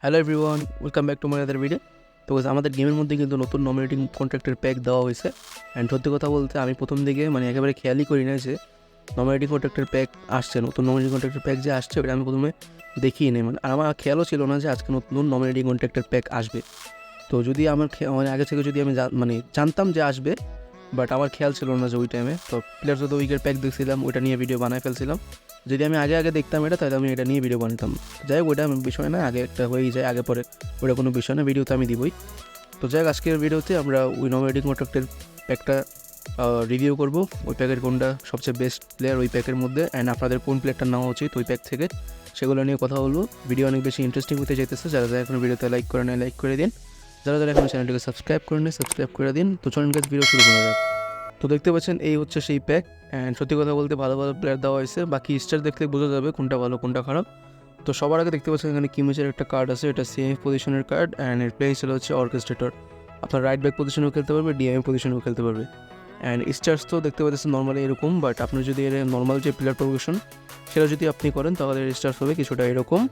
Hello everyone, welcome back to my other video. তো আমাদের গেমের মধ্যে কিন্তু নতুন নমিনেটিং কন্ট্রাক্টের প্যাক দেওয়া হয়েছে। অ্যান্ড সত্যি কথা বলতে আমি প্রথম দিকে একেবারে খেয়ালই করি না যে নমিনেটিং কন্ট্রাক্টের প্যাক আসছে, নতুন নমিনেটিং কন্ট্রাক্টের প্যাক যে আসছে ওটা আমি প্রথমে দেখিই নেই। আর আমার খেয়ালও ছিল না যে আজকে নতুন নমিনেটিং কন্ট্রাক্টের প্যাক আসবে। তো যদি আমার আগে থেকে যদি আমি জানতাম যে আসবে, বাট আমার খেয়াল ছিল না যে ওই টাইমে তো প্লেয়ার্স অফ দ্য উইকের প্যাক দেখছিলাম, ওইটা নিয়ে ভিডিও বানায় ফেলছিলাম। যদি আমি আগে দেখতাম এটা, তাহলে আমি এটা নিয়ে ভিডিও বানাতাম। যাই হোক, ওইটা বিষয় না, আগে একটা হয়েই যায়, আগে পরে ওটা কোনো বিষয় না, ভিডিওতে আমি দিবই। তো যাই হোক, আজকের ভিডিওতে আমরা ওই নমিনেটিং কন্ট্রাক্টের প্যাকটা রিভিউ করব, ওই প্যাকের কোনটা সবচেয়ে বেস্ট প্লেয়ার ওই প্যাকের মধ্যে, অ্যান্ড আপনাদের কোন প্লেয়ারটা নেওয়া উচিত ওই প্যাক থেকে, সেগুলো নিয়ে কথা বলবো। ভিডিও অনেক বেশি ইন্টারেস্টিং হতে চাইতেছে। যারা এখন ভিডিওতে লাইক করে নেয় লাইক করে দিন, যারা এখন চ্যানেলটিকে সাবস্ক্রাইব করে নেয় সাবস্ক্রাইব করে দিন। তো চলুন গাইস, ভিডিও শুরু করা যাক। তো দেখতে পাচ্ছেন এই হচ্ছে সেই প্যাক, অ্যান্ড সত্যি কথা বলতে ভালো ভালো প্লেয়ার দেওয়া হয়েছে। বাকি স্টার দেখতে বোঝা যাবে কোনটা ভালো কোনটা খারাপ। তো সবার আগে দেখতে পাচ্ছেন এখানে কিমিচের একটা কার্ড আছে, এটা সেম পজিশনের কার্ড, অ্যান্ড এর প্লে হিসেবে হচ্ছে অর্কেস্ট্রেটর। আপনার রাইট ব্যাক পজিশনেও খেলতে পারবে, ডিএম পজিশনেও খেলতে পারবে। অ্যান্ড স্টার্স তো দেখতে পাচ্ছেন নর্মালি এরকম, বাট আপনি যদি এর নর্মাল যে প্লেয়ার প্রোগ্রেশন সেটা যদি আপনি করেন তাহলে স্টার্স হবে কিছুটা এরকম।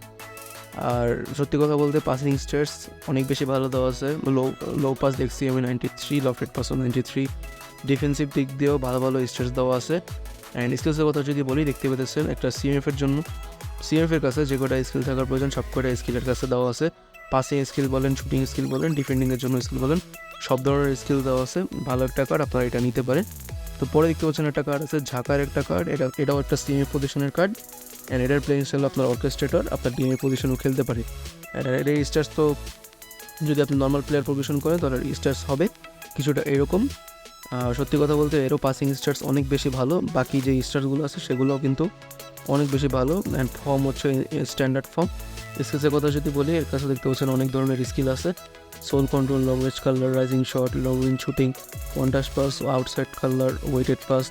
আর সত্যি কথা বলতে পাসিং স্টার্স অনেক বেশি ভালো দেওয়া আছে। লো পাস দেখছি আমি 93, লফটেড পাস 93। ডিফেন্সিভ দিক দিয়েও ভালো ভালো স্টার্স দেওয়া আছে। অ্যান্ড স্কিলসের কথা যদি বলি, দেখতে পেতেছেন একটা সিএমএফের জন্য, সিএমএফের কাছে যে কটা স্কিল থাকার প্রয়োজন সব কটা স্কিলের কাছে দেওয়া আছে। পাসিং স্কিল বলেন, শুটিং স্কিল বলেন, ডিফেন্ডিংয়ের জন্য স্কিল বলেন, সব ধরনের স্কিল দেওয়া আছে। ভালো একটা কার্ড, আপনারা এটা নিতে পারেন। তো পরে দেখতে পাচ্ছেন একটা কার্ড আছে ঝাঁকার একটা কার্ড, এটাও একটা সিএমএফ পজিশনের কার্ড। অ্যান্ড এটার প্লেইং স্টাইল আপনার অর্কেস্ট্রেটর, আপনার ডিএমএ পজিশনও খেলতে পারে। অ্যান্ড এর স্টার্স তো যদি আপনি নর্মাল প্লেয়ার পজিশন করেন তাহলে স্টার্স হবে কিছুটা এরকম। সত্যি কথা বলতে এরও পাসিং স্টার্স অনেক বেশি ভালো, বাকি যে স্টার্সগুলো আছে সেগুলোও কিন্তু অনেক বেশি ভালো। অ্যান্ড ফর্ম হচ্ছে স্ট্যান্ডার্ড ফর্ম। স্কিলসের কথা যদি বলি, এর কাছে দেখতে পাচ্ছেন অনেক ধরনের স্কিল আছে। Sole control, long range curler, rising shot, long range shooting, one touch pass, outside curler, weighted pass,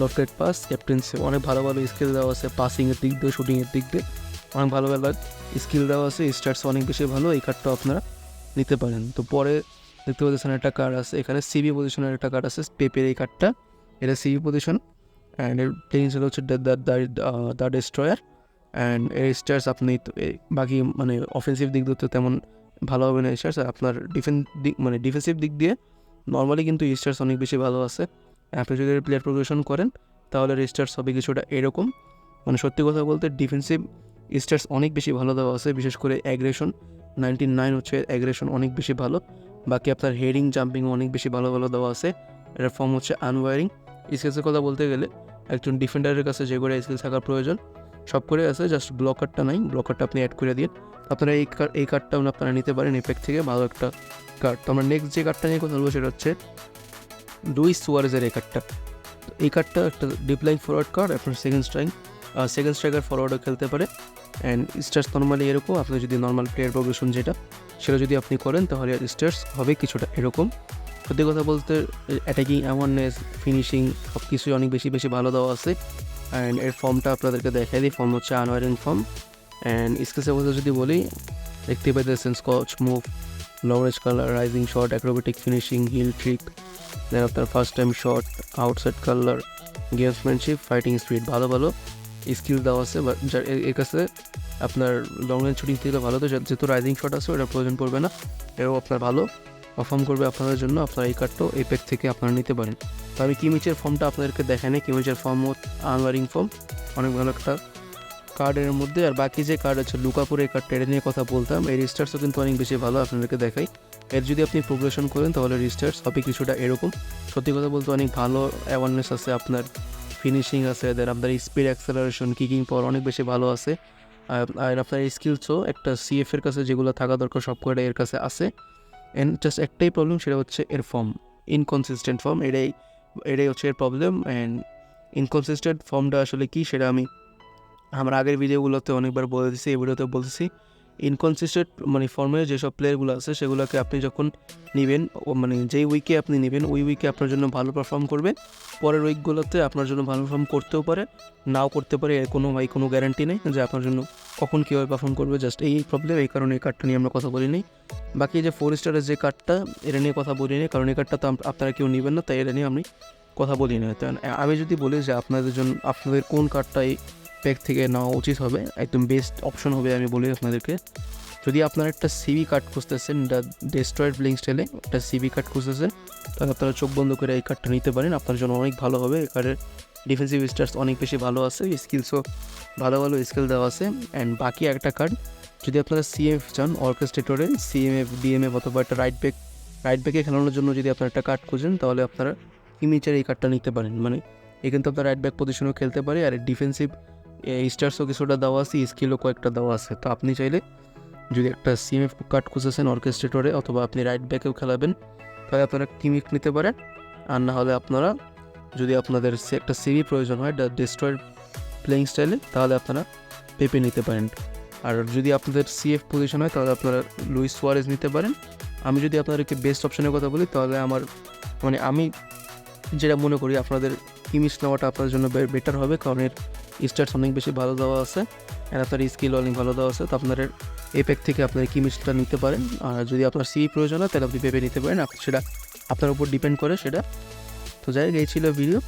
lofted pass, captaincy, অনেক ভালো ভালো স্কিল দেওয়া আছে। পাসিংয়ের দিক দিয়ে, শুটিংয়ের দিক দিয়ে অনেক ভালো ভালো স্কিল দেওয়া আছে। স্টার্স অনেক বেশি ভালো, এই কার্ডটাও আপনারা নিতে পারেন। তো পরে দেখতে পাচ্ছেন একটা কার্ড আছে এখানে সিবি পজিশনের একটা কার্ড আছে, পেপের এই কার্ডটা, এটা সিবি পজিশন। অ্যান্ড এর প্লেইং হচ্ছে দ্য ডেস্ট্রয়ার। অ্যান্ড এর স্টার্স আপনি বাকি অফেন্সিভ দিক দিয়ে তো তেমন ভালো হবে না স্টার্স। আপনার ডিফেন্সিভ দিক দিয়ে নর্মালি কিন্তু স্টার্স অনেক বেশি ভালো আছে। আপনি যদি প্লেয়ার প্রোগ্রেশন করেন তাহলে স্টার্স হবে কিছুটা এরকম। সত্যি কথা বলতে ডিফেন্সিভ স্টার্স অনেক বেশি ভালো দেওয়া আছে, বিশেষ করে অ্যাগ্রেশন 99 হচ্ছে অ্যাগ্রেশন অনেক বেশি ভালো। বাকি আপনার হেডিং জাম্পিং অনেক বেশি ভালো ভালো দেওয়া আছে। এটার ফর্ম হচ্ছে আনওয়ারিং। স্কিলসের কথা বলতে গেলে একজন ডিফেন্ডারের কাছে যে করে স্কিল থাকার প্রয়োজন সব করে আছে, জাস্ট ব্লকারটা নাই, ব্লকারটা আপনি অ্যাড করে দিন। আপনারা এই কার্ডটা আপনারা নিতে পারেন এফেক্ট থেকে, ভালো একটা কার্ড। তো আমরা নেক্সট যে কার্ডটা নিয়ে কথা বলবো সেটা হচ্ছে লুইস সুয়ারেজের এই কার্ডটা। এই কার্ডটা একটা ডিপ্লাইন ফরওয়ার্ড কার্ড, আপনার সেকেন্ড স্ট্রাইকার ফরওয়ার্ডও খেলতে পারে। অ্যান্ড স্টার্স নর্মালি এরকম, আপনি যদি নর্মাল প্লেয়ার প্রোগ্রেশন সেটা যদি আপনি করেন তাহলে স্টার্স হবে কিছুটা এরকম। সত্যি কথা বলতে অ্যাটাকিং, অ্যাওয়ারনেস, ফিনিশিং সব কিছুই অনেক বেশি বেশি ভালো দেওয়া আছে। অ্যান্ড এর ফর্মটা আপনাদেরকে দেখাই দিই, ফর্ম হচ্ছে আনওয়ারিং ফর্ম। অ্যান্ড স্কিলসের কথা যদি বলি, দেখতে পাইতেছেন scotch move, long range curler, rising shot, acrobatic finishing, heel trick, then আপনার first time shot, outside curler, gamesmanship, fighting speed, ভালো ভালো স্কিল দেওয়া আছে। বাট এর কাছে আপনার লং রেঞ্জ শুটিং থেকে ভালো, তো যেহেতু রাইজিং শট আছে ওটা প্রয়োজন পড়বে না, এও আপনার ভালো পারফর্ম করবে আপনাদের জন্য। আপনারা এই কার্ডটাও এই প্যাক থেকে আপনারা নিতে পারেন। তো আমি কিমিচের ফর্মটা আপনাদেরকে দেখাই নাই, কিমিচের ফর্ম আনওয়ারিং ফর্ম, অনেক ভালো একটা কার্ডের মধ্যে। আর বাকি যে কার্ড আছে লুকাপুর, এই কার্ডটা নিয়ে কথা বলতাম, এই রিস্টার্সও কিন্তু অনেক বেশি ভালো, আপনাদেরকে দেখাই। এর যদি আপনি প্রোগ্রেশন করেন তাহলে রিস্টার্স হবে কিছুটা এরকম। সত্যি কথা বলতে অনেক ভালো অ্যাওয়ারনেস আছে, আপনার ফিনিশিং আছে, দেন আপনার স্পিড, অ্যাক্সেলারেশন, কিকিং পাওয়ার অনেক বেশি ভালো আছে। আর আপনার স্কিলসও একটা সিএফের কাছে যেগুলো থাকা দরকার সব কয়টা এর কাছে আছে। অ্যান্ড জাস্ট একটাই প্রবলেম, সেটা হচ্ছে এর ফর্ম, ইনকনসিস্টেন্ট ফর্ম, এটাই হচ্ছে এর প্রবলেম। অ্যান্ড ইনকনসিস্টেন্ট ফর্মটা আসলে কি সেটা আমি আমার আগের ভিডিওগুলোতে অনেকবার বলে দিচ্ছি, এই ভিডিওতে বলতেছি। ইনকনসিস্টেন্ট ফর্মের যেসব প্লেয়ারগুলো আছে সেগুলোকে আপনি যখন নেবেন, যেই উইকে আপনি নেবেন ওই উইকে আপনার জন্য ভালো পারফর্ম করবে, পরের উইকগুলোতে আপনার জন্য ভালো পারফর্ম করতেও পারে, নাও করতে পারে, এর কোনো গ্যারান্টি নেই যে আপনার জন্য কখন কীভাবে পারফর্ম করবে। জাস্ট এই প্রবলেম, এই কারণে এই কার্ডটা নিয়ে আমরা কথা বলিনি। বাকি যে 4 স্টারের যে কার্ডটা, এটা নিয়ে কথা বলিনি, কারণ এই কার্ডটা তো আপনারা কেউ নেবেন না, তাই এটা নিয়ে আমি কথা বলি না। আমি যদি বলি যে আপনাদের কোন কার্ডটাই প্যাক থেকে নেওয়া উচিত হবে, একদম বেস্ট অপশন হবে আমি বলি আপনাদেরকে। যদি আপনারা একটা সিবি কার্ড খুঁজতেছেন, ডেস্ট্রয়েড প্লেইং স্টাইলে একটা সিবি কার্ড খুঁজতেছেন, তাহলে আপনারা চোখ বন্ধ করে এই কার্ডটা নিতে পারেন, আপনার জন্য অনেক ভালো হবে। এই কার্ডের ডিফেন্সিভ স্টার্স অনেক বেশি ভালো আছে, স্কিলসও ভালো ভালো স্কিল দেওয়া আছে। অ্যান্ড বাকি একটা কার্ড, যদি আপনারা সিএমএফ চান অর্কেস্ট্রেটরে, সিএমএফ ডিএমএফ অথবা একটা রাইট ব্যাকে খেলানোর জন্য যদি আপনারা একটা কার্ড খুঁজেন, তাহলে আপনারা কিমিচের এই কার্ডটা নিতে পারেন। মানে এ কিন্তু আপনার রাইট ব্যাক পজিশনেও খেলতে পারে, আর ডিফেন্সিভ স্টার্সও কিছুটা দেওয়া আছে, স্কিলও কয়েকটা দেওয়া আছে। তো আপনি চাইলে যদি একটা সিএমএফ কার্ড খুঁজেছেন অর্কেস্ট্রেটরে, অথবা আপনি রাইট ব্যাকেও খেলাবেন, তাহলে আপনারা কিমিক নিতে পারেন। আর না হলে আপনারা, যদি আপনাদের একটা সিবি প্রয়োজন হয় ডেস্ট্রয়েড প্লেইং স্টাইলে, তাহলে আপনারা পেপে নিতে পারেন। আর যদি আপনাদের সিএফ পজিশন হয়, তাহলে আপনারা লুইস সুয়ারেজ নিতে পারেন। আমি যদি আপনাদেরকে বেস্ট অপশনের কথা বলি, তাহলে আমি যেটা মনে করি আপনাদের কিমিচ নেওয়াটা আপনার জন্য বেটার হবে, কারণ এর স্টার্স অনেক বেশি ভালো দেওয়া আছে, আর আপনার স্কিল অনেক ভালো দেওয়া আছে। তো আপনার এই প্যাক থেকে আপনার কিমিচটা নিতে পারেন। আর যদি আপনার সিই প্রয়োজন হয়, তাহলে আপনি পেপে নিতে পারেন, সেটা আপনার উপর ডিপেন্ড করে সেটা। তো যাই হোক, এই ছিল ভিডিও।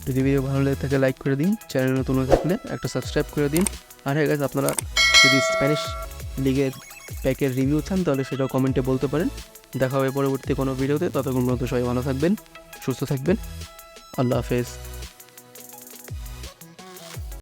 যদি ভিডিও ভালো লাগে থাকে লাইক করে দিন, চ্যানেল নতুন হয়ে থাকলে একটা সাবস্ক্রাইব করে দিন। আর হ্যাঁ গাইস, আপনারা যদি স্প্যানিশ লিগের প্যাকের রিভিউ চান, তাহলে সেটাও কমেন্টে বলতে পারেন। দেখা হবে পরবর্তী কোনো ভিডিওতে। ততক্ষণ পর্যন্ত সবাই ভালো থাকবেন, সুস্থ থাকবেন। আল্লাহ হাফেজ।